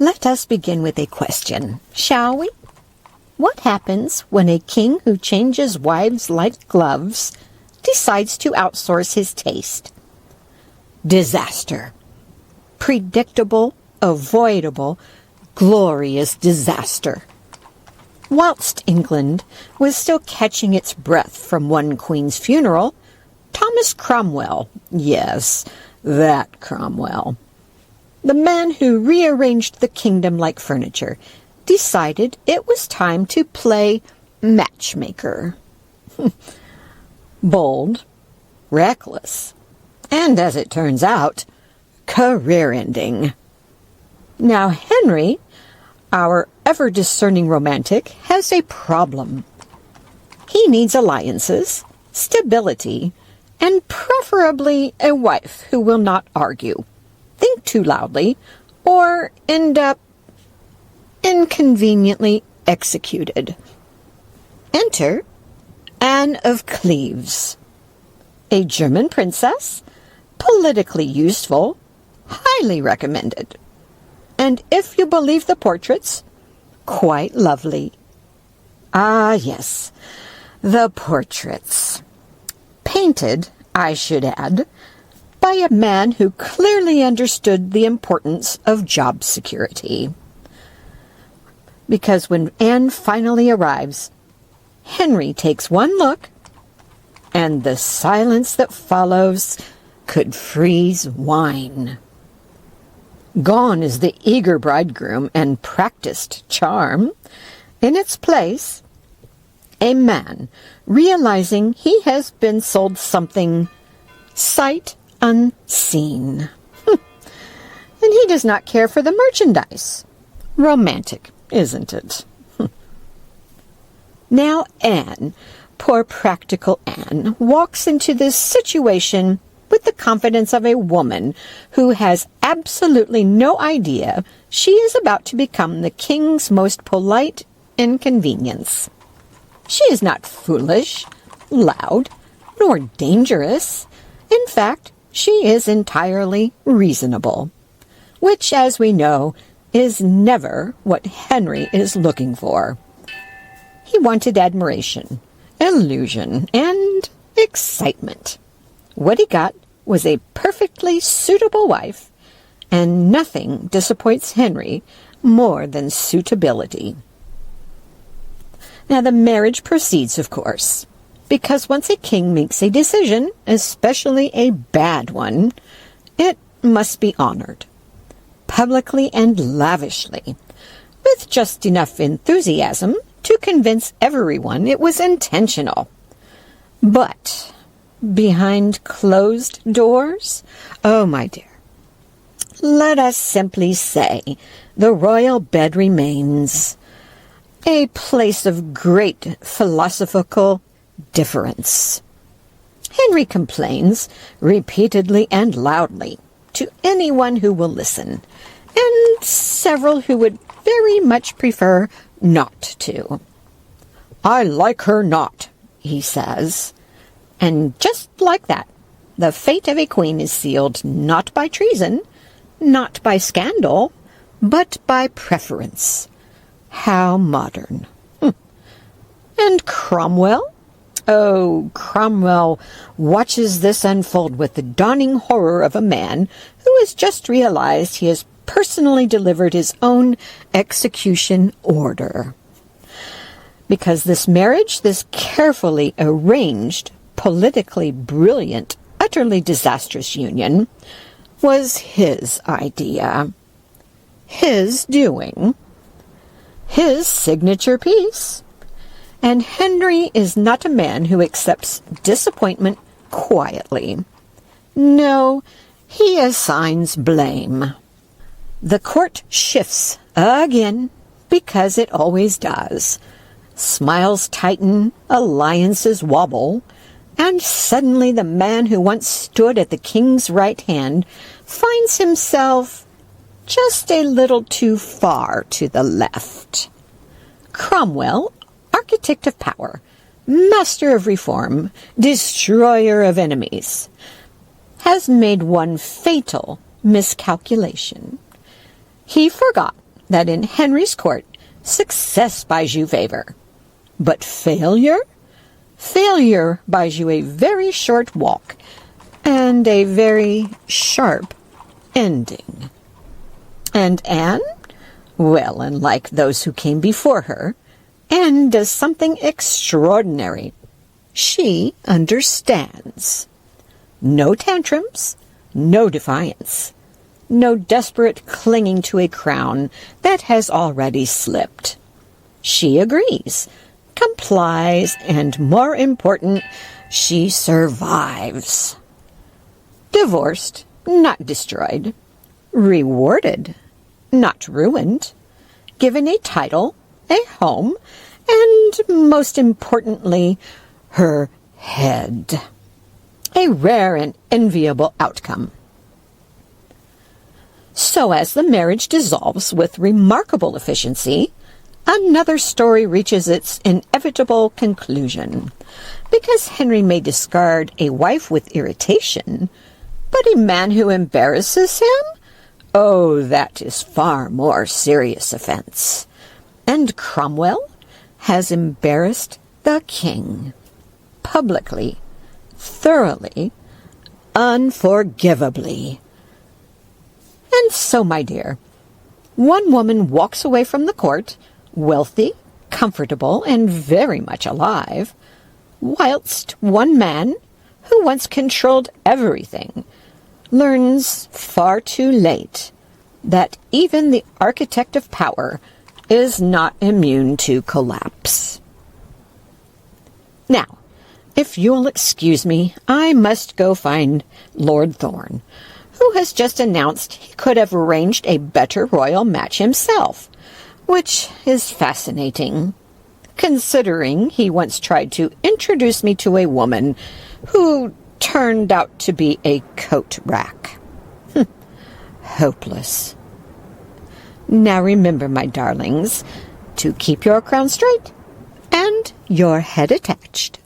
Let us begin with a question, shall we? What happens when a king who changes wives like gloves decides to outsource his taste? Disaster. Predictable, avoidable, glorious disaster. Whilst England was still catching its breath from one queen's funeral, Thomas Cromwell, yes, that Cromwell, the man who rearranged the kingdom like furniture, decided it was time to play matchmaker. Bold, reckless, and as it turns out, career-ending. Now Henry, our ever-discerning romantic, has a problem. He needs alliances, stability, and preferably a wife who will not argue, think too loudly, or end up inconveniently executed. Enter Anne of Cleves, a German princess, politically useful, highly recommended, and if you believe the portraits, quite lovely. Ah, yes, the portraits. Painted, I should add, by a man who clearly understood the importance of job security. Because when Anne finally arrives, Henry takes one look, and the silence that follows could freeze wine. Gone is the eager bridegroom and practiced charm. In its place, a man realizing he has been sold something sight unseen. And he does not care for the merchandise. Romantic, isn't it? Now Anne, poor practical Anne, walks into this situation with the confidence of a woman who has absolutely no idea she is about to become the king's most polite inconvenience. She is not foolish, loud, nor dangerous. In fact, she is entirely reasonable, which, as we know, is never what Henry is looking for. He wanted admiration, illusion, and excitement. What he got was a perfectly suitable wife, and nothing disappoints Henry more than suitability. Now the marriage proceeds, of course, because once a king makes a decision, especially a bad one, it must be honored, publicly and lavishly, with just enough enthusiasm to convince everyone it was intentional. But behind closed doors, oh my dear, let us simply say the royal bed remains a place of great philosophical difference. Henry complains repeatedly and loudly to anyone who will listen, and several who would very much prefer not to. "I like her not," he says. And just like that, the fate of a queen is sealed not by treason, not by scandal, but by preference. How modern. And Cromwell? Oh, Cromwell watches this unfold with the dawning horror of a man who has just realized he has personally delivered his own execution order. Because this marriage, this carefully arranged, politically brilliant, utterly disastrous union, was his idea, his doing, his signature piece. And Henry is not a man who accepts disappointment quietly. No, he assigns blame. The court shifts again, because it always does. Smiles tighten, alliances wobble, and suddenly the man who once stood at the king's right hand finds himself just a little too far to the left. Cromwell, architect of power, master of reform, destroyer of enemies, has made one fatal miscalculation. He forgot that in Henry's court success buys you favor, but failure? Failure buys you a very short walk and a very sharp ending. And Anne? Well, unlike those who came before her, Anne does something extraordinary. She understands. No tantrums, no defiance, no desperate clinging to a crown that has already slipped. She agrees, complies, and more important, she survives. Divorced, not destroyed. Rewarded, not ruined. Given a title, a home, and, most importantly, her head. A rare and enviable outcome. So as the marriage dissolves with remarkable efficiency, another story reaches its inevitable conclusion. Because Henry may discard a wife with irritation, but a man who embarrasses him? Oh, that is far more serious offense. And Cromwell has embarrassed the king. Publicly, thoroughly, unforgivably. And so, my dear, one woman walks away from the court, wealthy, comfortable, and very much alive, whilst one man, who once controlled everything, learns far too late that even the architect of power is not immune to collapse. Now, if you'll excuse me, I must go find Lord Thorne, who has just announced he could have arranged a better royal match himself, which is fascinating, considering he once tried to introduce me to a woman who turned out to be a coat rack. Hopeless. Now remember, my darlings, to keep your crown straight and your head attached.